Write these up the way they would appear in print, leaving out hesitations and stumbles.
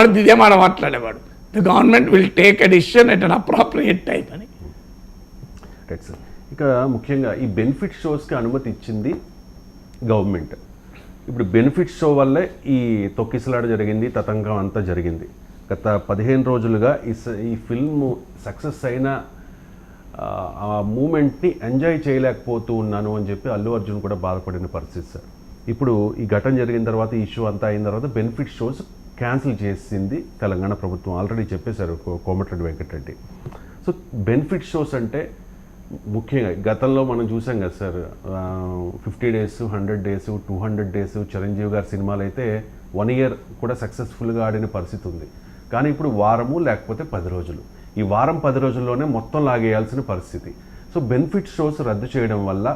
అది ఇదే మాట మాట్లాడేవాడు, the government will take a decision at an appropriate time అని. Right sir. ఇక ముఖ్యంగా ఈ బెనిఫిట్ షోస్కి అనుమతి ఇచ్చింది గవర్నమెంట్. ఇప్పుడు బెనిఫిట్ షో వల్లే ఈ తొక్కిసలాట జరిగింది, తతంగం అంతా జరిగింది. గత 15 రోజులుగా ఈ ఫిల్మ్ సక్సెస్ అయిన ఆ మూమెంట్ని ఎంజాయ్ చేయలేకపోతూ ఉన్నాను అని చెప్పి అల్లు అర్జున్ కూడా బాధపడిన పరిస్థితి సార్. ఇప్పుడు ఈ ఘటన జరిగిన తర్వాత, ఈ ఇష్యూ అంతా అయిన తర్వాత బెనిఫిట్ షోస్ క్యాన్సిల్ చేసింది తెలంగాణ ప్రభుత్వం. ఆల్రెడీ చెప్పేశారు Komatireddy Venkat Reddy. So benefit shows అంటే ముఖ్యంగా గతంలో మనం చూసాం కదా sir, 50 days, 100 days, 200 days Chiranjeevi గారి సినిమాలు అయితే 1 year కూడా సక్సెస్ఫుల్గా ఆడిన పరిస్థితి ఉంది. కానీ ఇప్పుడు వారము లేకపోతే 10 రోజులు, ఈ వారం 10 రోజుల్లోనే మొత్తం లాగేయాల్సిన పరిస్థితి. సో బెనిఫిట్ షోస్ రద్దు చేయడం వల్ల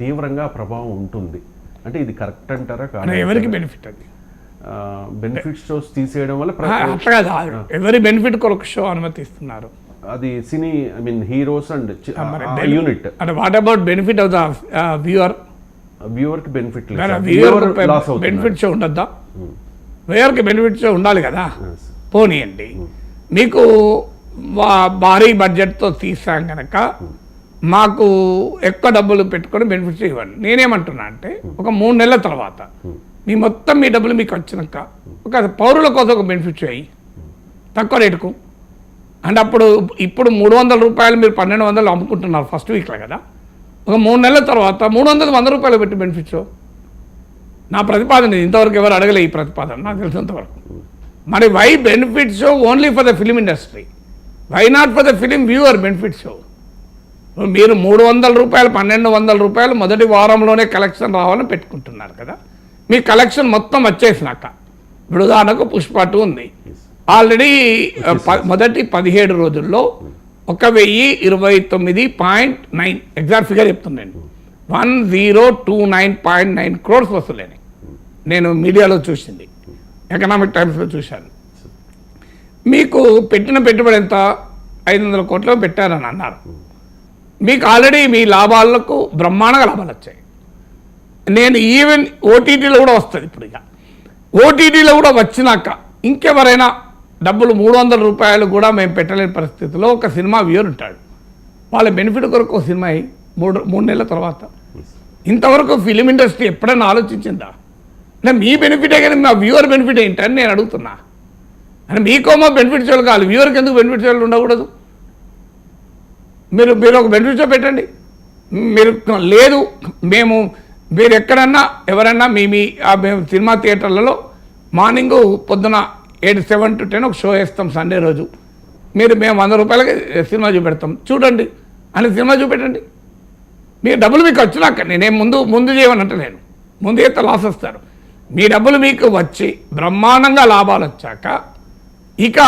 తీవ్రంగా ప్రభావం ఉంటుంది. అంటే ఇది కరెక్ట్ అంటారా? ఎవరికి బెనిఫిట్? అది బెనిఫిట్ షోస్ తీసేయడం వల్ల ఎవరి బెనిఫిట్ కొరకు షో అనుమతిస్తున్నారు? అది సినీ, I mean heroes and unit. అంటే what about benefit of the viewer? వ్యూవర్కి బెనిఫిట్ బెనిఫిట్ షో ఉండద్దా? వ్యూవర్కి బెనిఫిట్ షో ఉండాలి కదా. పోనీయండి, మీకు భారీ బడ్జెట్తో తీసాం కనుక మాకు ఎక్కువ డబ్బులు పెట్టుకొని బెనిఫిట్ షో ఇవ్వండి. నేనేమంటున్నా అంటే ఒక 3 నెలల తర్వాత మీ డబ్బులు మీకు వచ్చినాక ఒక పౌరుల కోసం ఒక బెనిఫిట్ షో అయ్యి తక్కువ రేటుకు. అంటే ఇప్పుడు 300 రూపాయలు మీరు 1200 అమ్ముకుంటున్నారు ఫస్ట్ వీక్లో కదా. ఒక 3 నెలల తర్వాత 300 రూపాయలు పెట్టి బెనిఫిట్ షో. నా ప్రతిపాదన ఇంతవరకు ఎవరు అడగలే ఈ ప్రతిపాదన నాకు తెలిసినంతవరకు. మరి why benefit show only for the film industry? Why not for the film viewer benefit show? మీరు 300 రూపాయలు 1200 రూపాయలు మొదటి వారంలోనే కలెక్షన్ రావాలని పెట్టుకుంటున్నారు కదా. మీ కలెక్షన్ మొత్తం వచ్చేసినాక, ఇప్పుడు ఉదాహరణకు పుష్ప 2 ఉంది, ఆల్రెడీ మొదటి 17 రోజుల్లో 1029.9 ఎగ్జాక్ట్ ఫిగర్ చెప్తున్నాను, 1029.9 crores వసూలేని నేను మీడియాలో చూసింది, ఎకనామిక్ టైమ్స్లో చూశాను. మీకు పెట్టిన పెట్టుబడి ఎంత? 500 కోట్లు పెట్టారని అన్నారు. మీకు ఆల్రెడీ మీ లాభాలకు బ్రహ్మాండంగా లాభాలు వచ్చాయి. నేను ఈవెన్ ఓటీటీలో కూడా వస్తుంది. ఇప్పుడు ఇక ఓటీటీలో కూడా వచ్చినాక ఇంకెవరైనా డబ్బులు 300 రూపాయలు కూడా మేము పెట్టలేని పరిస్థితిలో ఒక సినిమా వ్యూవర్ ఉంటాడు. వాళ్ళ బెనిఫిట్ కొరకు సినిమా 3 నెలల తర్వాత. ఇంతవరకు ఫిలిం ఇండస్ట్రీ ఎప్పుడైనా ఆలోచించిందా? అంటే మీ బెనిఫిటే కానీ మా వ్యూవర్ బెనిఫిట్ ఏంటని నేను అడుగుతున్నా. అంటే మీకోమో బెనిఫిట్ షోలు కావాలి, వ్యూవర్కి ఎందుకు బెనిఫిట్ షోలు ఉండకూడదు? మీరు ఒక బెనిఫిట్ షో పెట్టండి. మీరు లేదు మీరు ఎక్కడన్నా ఎవరన్నా మేము సినిమా థియేటర్లలో మార్నింగ్ పొద్దున 7 to 10 ఒక షో వేస్తాం సండే రోజు, మేము 100 రూపాయలకి సినిమా చూపెడతాం చూడండి అని సినిమా చూపెట్టండి. మీ డబ్బులు మీకు వచ్చినాక నేనేం ముందు చేయమనంటే నేను ముందు అయితే లాస్ వస్తారు. మీ డబ్బులు మీకు వచ్చి బ్రహ్మాండంగా లాభాలు వచ్చాక ఇక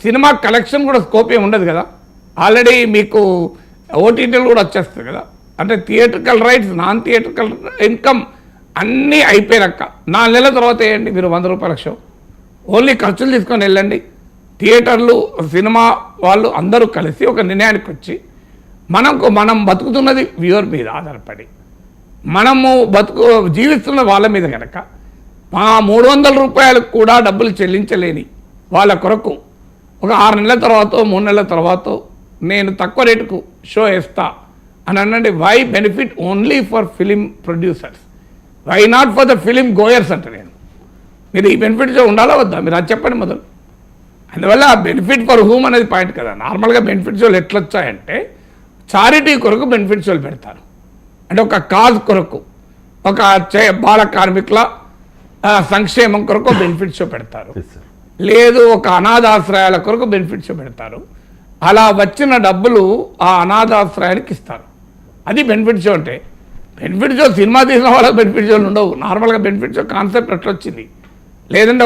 సినిమా కలెక్షన్ కూడా స్కోప్ ఏమి ఉండదు కదా. ఆల్రెడీ మీకు ఓటీటీలు కూడా వచ్చేస్తుంది కదా. అంటే theatrical rights, non theatrical income అన్నీ అయిపోయాక 4 నెలల తర్వాత వేయండి మీరు 100 రూపాయల షో. ఓన్లీ ఖర్చులు తీసుకొని వెళ్ళండి. థియేటర్లు, సినిమా వాళ్ళు అందరూ కలిసి ఒక నిర్ణయానికి వచ్చి మనం బతుకుతున్నది వ్యూవర్ మీద ఆధారపడి, మనము జీవిస్తున్న వాళ్ళ మీద కనుక 300 రూపాయలకు కూడా డబ్బులు చెల్లించలేని వాళ్ళ కొరకు ఒక 6 నెలల తర్వాత 3 నెలల తర్వాత నేను తక్కువ రేటుకు షో వేస్తా అని అనండి. Why benefit only for film producers, why not for the film goers అంటే నేను. మీరు ఈ బెనిఫిట్ షో ఉండాలా వద్దా? మీరు అది చెప్పండి మొదలు. అందువల్ల బెనిఫిట్ ఫర్ హూమ్ అనేది పాయింట్ కదా. నార్మల్గా బెనిఫిట్ షోలు ఎట్లా వచ్చాయంటే చారిటీ కొరకు బెనిఫిట్ షోలు పెడతారు. అంటే ఒక కాజ్ కొరకు, ఒక బాల కార్మికుల సంక్షేమం కొరకు బెనిఫిట్ షో పెడతారు, లేదు ఒక అనాథాశ్రయాల కొరకు బెనిఫిట్ షో పెడతారు. అలా వచ్చిన డబ్బులు ఆ అనాథాశ్రయానికి ఇస్తారు. అది బెనిఫిట్ షో అంటే. బెనిఫిట్ షో సినిమా తీసిన వాళ్ళకి బెనిఫిట్ షోలు ఉండవు. నార్మల్గా బెనిఫిట్ షో కాన్సెప్ట్ ఎట్లా వచ్చింది? లేదంటే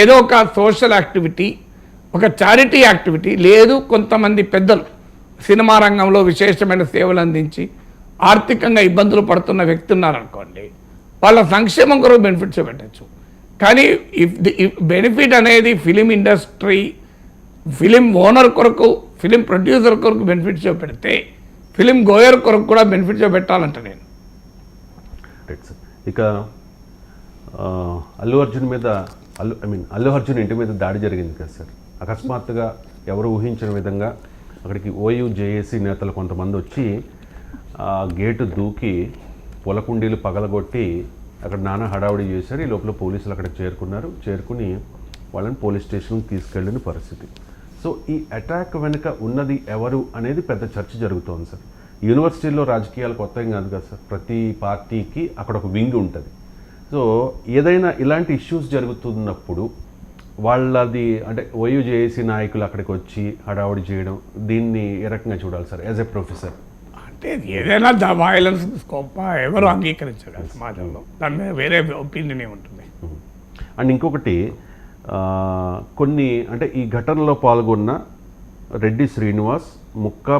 ఏదో ఒక సోషల్ యాక్టివిటీ, ఒక చారిటీ యాక్టివిటీ, లేదు కొంతమంది పెద్దలు సినిమా రంగంలో విశేషమైన సేవలు అందించి ఆర్థికంగా ఇబ్బందులు పడుతున్న వ్యక్తి ఉన్నారనుకోండి, వాళ్ళ సంక్షేమం కొరకు బెనిఫిట్ షో పెట్టచ్చు. కానీ బెనిఫిట్ అనేది ఫిలిం ఇండస్ట్రీ, ఫిలిం ఓనర్ కొరకు, ఫిలిం ప్రొడ్యూసర్ కొరకు బెనిఫిట్ షో పెడితే ఫిలిం గోయర్ కొరకు కూడా బెనిఫిట్ షో పెట్టాలంట నేను. ఇక అల్లు అర్జున్ మీద అల్లు అర్జున్ ఇంటి మీద దాడి జరిగింది కదా సార్. అకస్మాత్తుగా ఎవరు ఊహించిన విధంగా అక్కడికి ఓయూ జేఏసీ నేతలు కొంతమంది వచ్చి ఆ గేటు దూకి పొలకుండీలు పగలగొట్టి అక్కడ నానా హడావుడి చేశారు. ఈ లోపల పోలీసులు అక్కడికి చేరుకుని వాళ్ళని పోలీస్ స్టేషన్కి తీసుకెళ్ళిన పరిస్థితి. సో ఈ అటాక్ వెనుక ఉన్నది ఎవరు అనేది పెద్ద చర్చ జరుగుతోంది సార్. యూనివర్సిటీల్లో రాజకీయాలు కొత్త ఏం కాదు కదా సార్. ప్రతి పార్టీకి అక్కడ ఒక వింగ్ ఉంటుంది. సో ఏదైనా ఇలాంటి ఇష్యూస్ జరుగుతున్నప్పుడు వాళ్ళది అంటే ఓయూ జేఏసీ నాయకులు అక్కడికి వచ్చి హడావుడి చేయడం, దీన్ని ఏ రకంగా చూడాలి సార్ యాజ్ ఎ ప్రొఫెసర్? అంటే ఏదైనా వైలెన్స్ స్కోప్ ఎవరు అంగీకరించరు సమాజంలో, దాని మీద వేరే ఒపీనియన్ ఉంటుంది. అండ్ ఇంకొకటి, కొన్ని అంటే ఈ ఘటనలో పాల్గొన్న రెడ్డి శ్రీనివాస్, ముక్కా